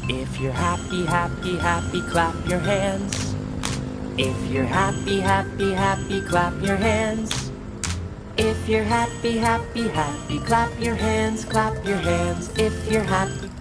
If you're happy, happy, happy, clap your hands. If you're happy, happy, happy, clap your hands. If you're happy, happy, happy, clap your hands, clap your hands. If you're happy.